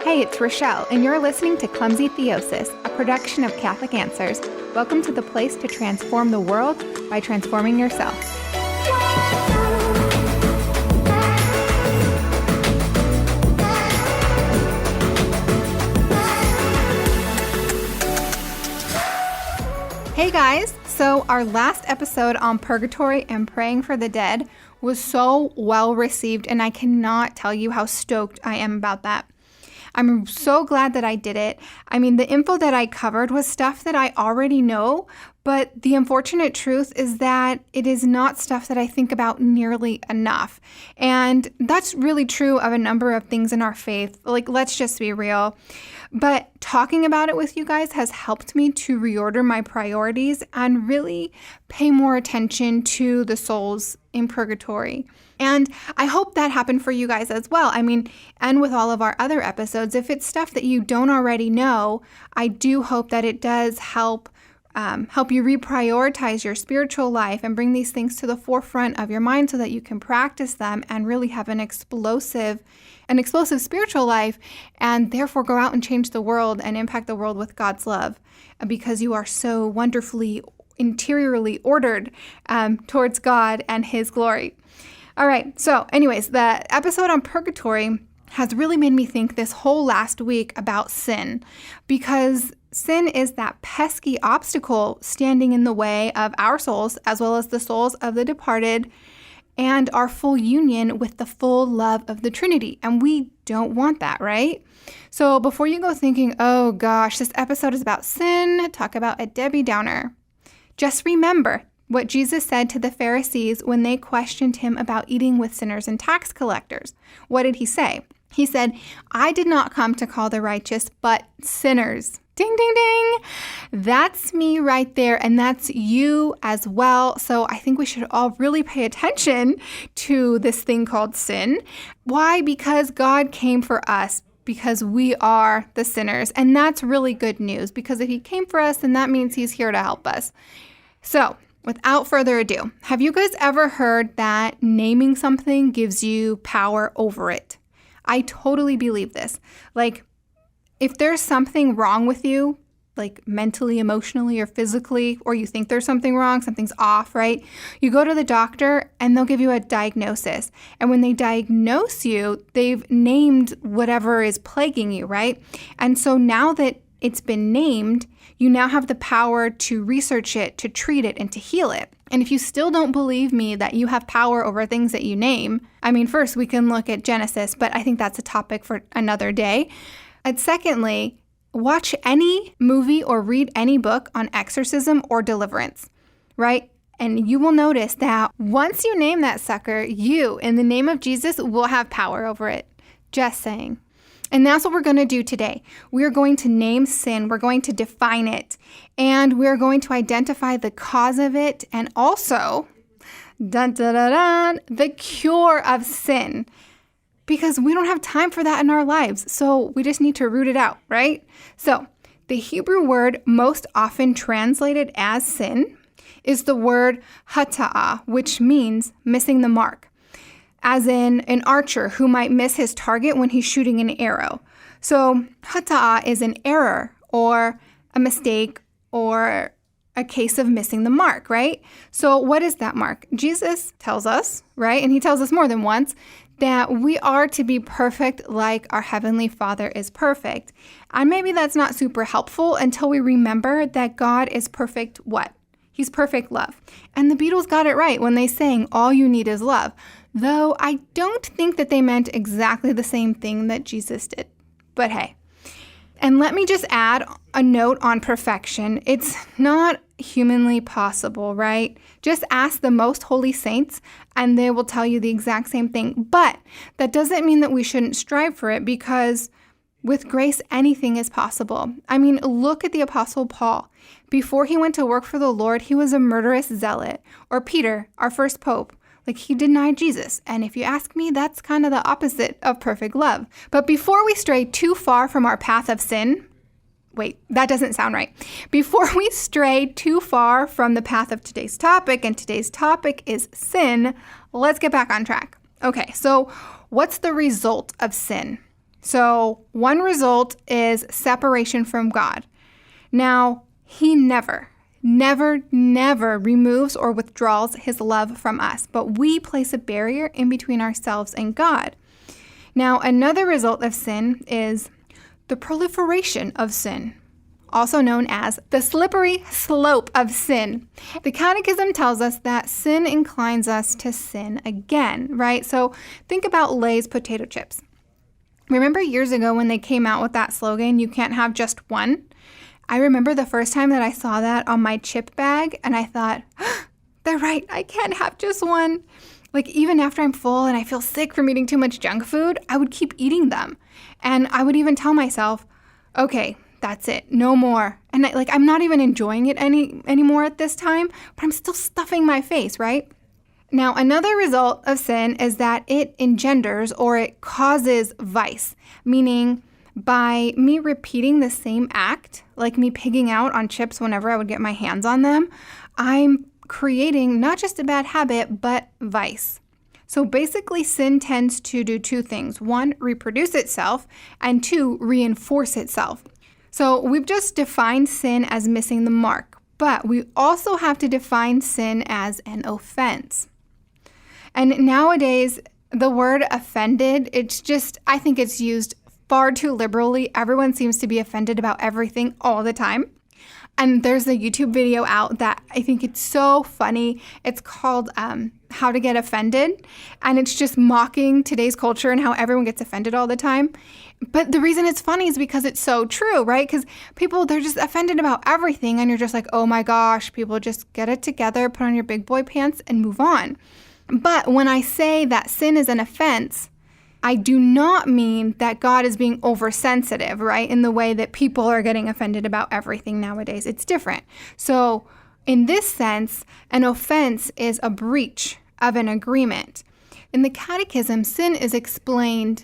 Hey, it's Richaél, and you're listening to Clumsy Theosis, a production of Catholic Answers. Welcome to the place to transform the world by transforming yourself. Hey guys, so our last episode on purgatory and praying for the dead was so well received, and I cannot tell you how stoked I am about that. I'm so glad that I did it. I mean, the info that I covered was stuff that I already know, but the unfortunate truth is that it is not stuff that I think about nearly enough. And that's really true of a number of things in our faith. Like, let's just be real. But talking about it with you guys has helped me to reorder my priorities and really pay more attention to the souls in purgatory. And I hope that happened for you guys as well. I mean, and with all of our other episodes, if it's stuff that you don't already know, I do hope that it does help you reprioritize your spiritual life and bring these things to the forefront of your mind so that you can practice them and really have an explosive spiritual life, and therefore go out and change the world and impact the world with God's love, because you are so wonderfully interiorly ordered towards God and His glory. All right, so anyways, the episode on purgatory has really made me think this whole last week about sin, because sin is that pesky obstacle standing in the way of our souls as well as the souls of the departed and our full union with the full love of the Trinity. And we don't want that, right? So before you go thinking, oh gosh, this episode is about sin, talk about a Debbie Downer, just remember what Jesus said to the Pharisees when they questioned him about eating with sinners and tax collectors. What did he say? He said, I did not come to call the righteous, but sinners. Ding, ding, ding. That's me right there, and that's you as well. So I think we should all really pay attention to this thing called sin. Why? Because God came for us, because we are the sinners. And that's really good news, because if He came for us, then that means He's here to help us. So without further ado, have you guys ever heard that naming something gives you power over it? I totally believe this. Like, if there's something wrong with you, like mentally, emotionally, or physically, or you think there's something wrong, something's off, right? You go to the doctor and they'll give you a diagnosis. And when they diagnose you, they've named whatever is plaguing you, right? And so now that it's been named, you now have the power to research it, to treat it, and to heal it. And if you still don't believe me that you have power over things that you name, I mean, first we can look at Genesis, but I think that's a topic for another day. And secondly, watch any movie or read any book on exorcism or deliverance, right? And you will notice that once you name that sucker, you, in the name of Jesus, will have power over it. Just saying. And that's what we're going to do today. We're going to name sin. We're going to define it. And we're going to identify the cause of it, and also, dun, dun, dun, dun, the cure of sin. Because we don't have time for that in our lives. So we just need to root it out, right? So the Hebrew word most often translated as sin is the word hata'ah, which means missing the mark, as in an archer who might miss his target when he's shooting an arrow. So hata'ah is an error or a mistake or a case of missing the mark, right? So what is that mark? Jesus tells us, right? And He tells us more than once that we are to be perfect like our Heavenly Father is perfect. And maybe that's not super helpful until we remember that God is perfect what? He's perfect love. And the Beatles got it right when they sang, all you need is love. Though I don't think that they meant exactly the same thing that Jesus did. But hey. And let me just add a note on perfection. It's not humanly possible, right? Just ask the most holy saints and they will tell you the exact same thing. But that doesn't mean that we shouldn't strive for it, because with grace, anything is possible. I mean, look at the Apostle Paul. Before he went to work for the Lord, he was a murderous zealot. Or Peter, our first pope. Like, he denied Jesus. And if you ask me, that's kind of the opposite of perfect love. But before we stray too far from our path of sin, wait, that doesn't sound right. Before we stray too far from the path of today's topic, and today's topic is sin, let's get back on track. Okay, so what's the result of sin? So one result is separation from God. Now, he never removes or withdraws his love from us, but we place a barrier in between ourselves and God. Now, another result of sin is the proliferation of sin, also known as the slippery slope of sin. The Catechism tells us that sin inclines us to sin again, right? So think about Lay's potato chips. Remember years ago when they came out with that slogan, you can't have just one? I remember the first time that I saw that on my chip bag, and I thought, they're right, I can't have just one. Like, even after I'm full and I feel sick from eating too much junk food, I would keep eating them. And I would even tell myself, okay, that's it, no more. And I'm not even enjoying it anymore at this time, but I'm still stuffing my face, right? Now, another result of sin is that it engenders or it causes vice, meaning by me repeating the same act, like me pigging out on chips whenever I would get my hands on them, I'm creating not just a bad habit, but vice. So basically, sin tends to do two things. One, reproduce itself, and two, reinforce itself. So we've just defined sin as missing the mark, but we also have to define sin as an offense. And nowadays, the word offended, I think it's used far too liberally. Everyone seems to be offended about everything all the time. And there's a YouTube video out that I think it's so funny. It's called How to Get Offended. And it's just mocking today's culture and how everyone gets offended all the time. But the reason it's funny is because it's so true, right? Because people, they're just offended about everything. And you're just like, oh my gosh, people, just get it together, put on your big boy pants and move on. But when I say that sin is an offense, I do not mean that God is being oversensitive, right? In the way that people are getting offended about everything nowadays. It's different. So in this sense, an offense is a breach of an agreement. In the Catechism, sin is explained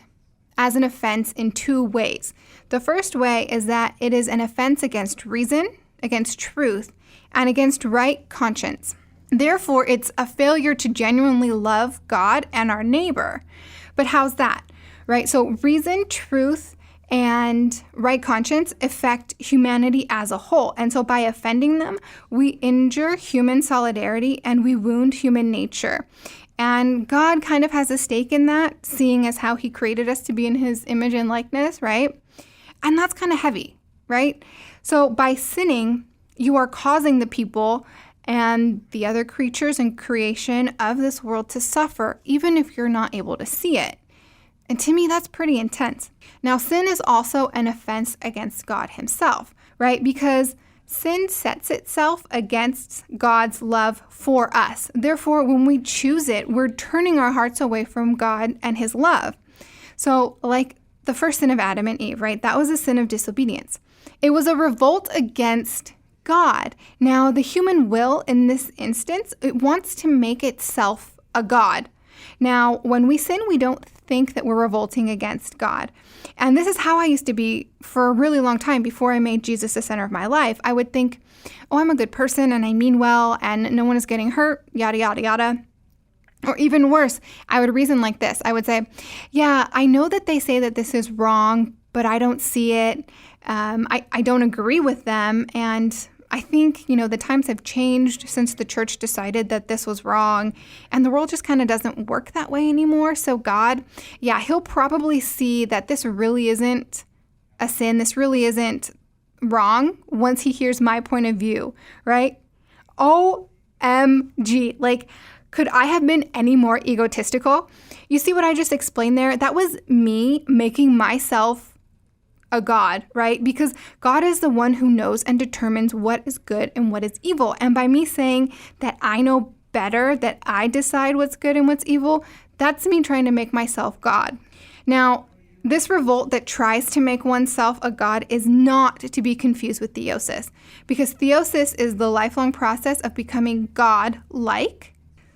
as an offense in two ways. The first way is that it is an offense against reason, against truth, and against right conscience. Therefore, it's a failure to genuinely love God and our neighbor. But how's that, right? So reason, truth, and right conscience affect humanity as a whole. And so by offending them, we injure human solidarity and we wound human nature. And God kind of has a stake in that, seeing as how he created us to be in his image and likeness, right? And that's kind of heavy, right? So by sinning, you are causing the people and the other creatures and creation of this world to suffer, even if you're not able to see it. And to me, that's pretty intense. Now, sin is also an offense against God himself, right? Because sin sets itself against God's love for us. Therefore, when we choose it, we're turning our hearts away from God and his love. So like the first sin of Adam and Eve, right? That was a sin of disobedience. It was a revolt against God. Now, the human will in this instance, it wants to make itself a God. Now, when we sin, we don't think that we're revolting against God. And this is how I used to be for a really long time before I made Jesus the center of my life. I would think, oh, I'm a good person and I mean well and no one is getting hurt, yada, yada, yada. Or even worse, I would reason like this. I would say, yeah, I know that they say that this is wrong, but I don't see it. I don't agree with them. And I think, the times have changed since the church decided that this was wrong, and the world just kind of doesn't work that way anymore. So God, he'll probably see that this really isn't a sin. This really isn't wrong once he hears my point of view, right? OMG. Could I have been any more egotistical? You see what I just explained there? That was me making myself a God, right? Because God is the one who knows and determines what is good and what is evil. And by me saying that I know better, that I decide what's good and what's evil, that's me trying to make myself God. Now, this revolt that tries to make oneself a God is not to be confused with theosis, because theosis is the lifelong process of becoming God-like.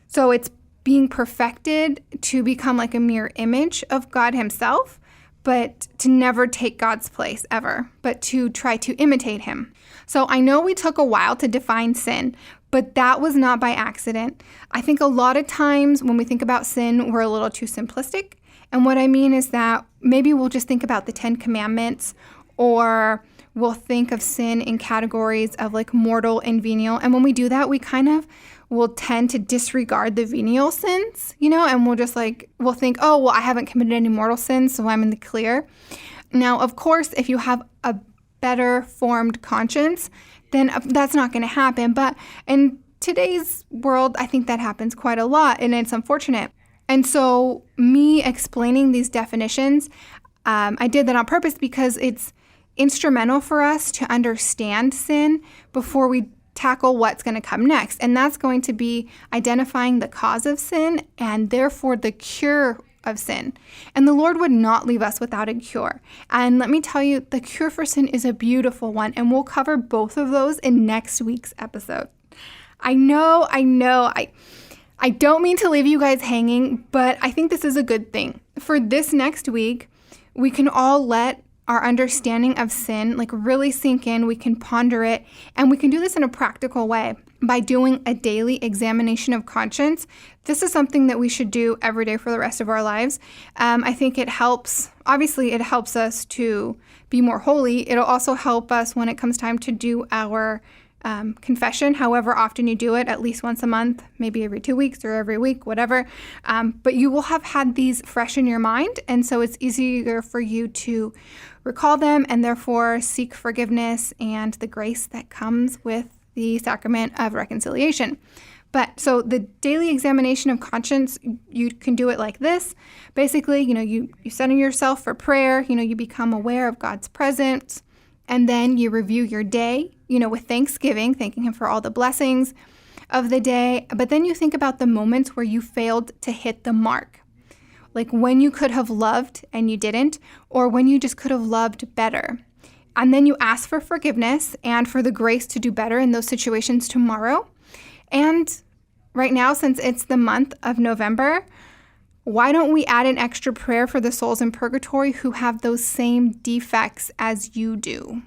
So it's being perfected to become like a mirror image of God himself, but to never take God's place ever, but to try to imitate him. So I know we took a while to define sin, but that was not by accident. I think a lot of times when we think about sin, we're a little too simplistic And what I mean is that maybe we'll just think about the 10 Commandments, or we'll think of sin in categories of like mortal and venial. And when we do that, we kind of will tend to disregard the venial sins, and we'll think, oh, well, I haven't committed any mortal sins, so I'm in the clear. Now, of course, if you have a better formed conscience, then that's not going to happen. But in today's world, I think that happens quite a lot, and it's unfortunate. And so me explaining these definitions, I did that on purpose because it's instrumental for us to understand sin before we tackle what's going to come next. And that's going to be identifying the cause of sin and therefore the cure of sin. And the Lord would not leave us without a cure. And let me tell you, the cure for sin is a beautiful one. And we'll cover both of those in next week's episode. I know. I don't mean to leave you guys hanging, but I think this is a good thing. For this next week, we can all let our understanding of sin really sink in. We can ponder it, and we can do this in a practical way by doing a daily examination of conscience. This is something that we should do every day for the rest of our lives. I think it helps. Obviously, it helps us to be more holy. It'll also help us when it comes time to do our confession, however often you do it, at least once a month, maybe every 2 weeks or every week, whatever. But you will have had these fresh in your mind, and so it's easier for you to recall them and therefore seek forgiveness and the grace that comes with the sacrament of reconciliation. But so the daily examination of conscience, you can do it like this. Basically, you center yourself for prayer, you become aware of God's presence, and then you review your day, with thanksgiving, thanking Him for all the blessings of the day. But then you think about the moments where you failed to hit the mark, like when you could have loved and you didn't, or when you just could have loved better. And then you ask for forgiveness and for the grace to do better in those situations tomorrow. And right now, since it's the month of November, why don't we add an extra prayer for the souls in purgatory who have those same defects as you do?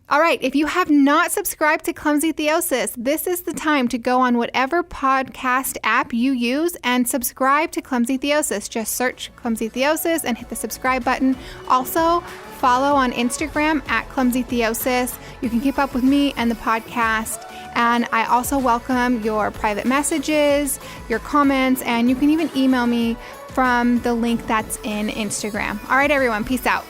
All right, if you have not subscribed to Clumsy Theosis, this is the time to go on whatever podcast app you use and subscribe to Clumsy Theosis. Just search Clumsy Theosis and hit the subscribe button. Also, follow on Instagram at Clumsy Theosis. You can keep up with me and the podcast. And I also welcome your private messages, your comments, and you can even email me from the link that's in Instagram. All right, everyone, peace out.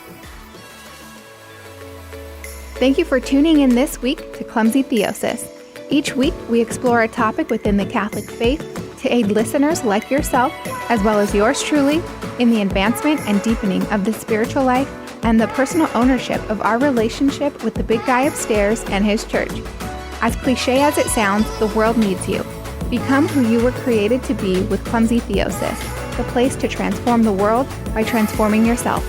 Thank you for tuning in this week to Clumsy Theosis. Each week, we explore a topic within the Catholic faith to aid listeners like yourself, as well as yours truly, in the advancement and deepening of the spiritual life and the personal ownership of our relationship with the big guy upstairs and his church. As cliche as it sounds, the world needs you. Become who you were created to be with Clumsy Theosis, the place to transform the world by transforming yourself.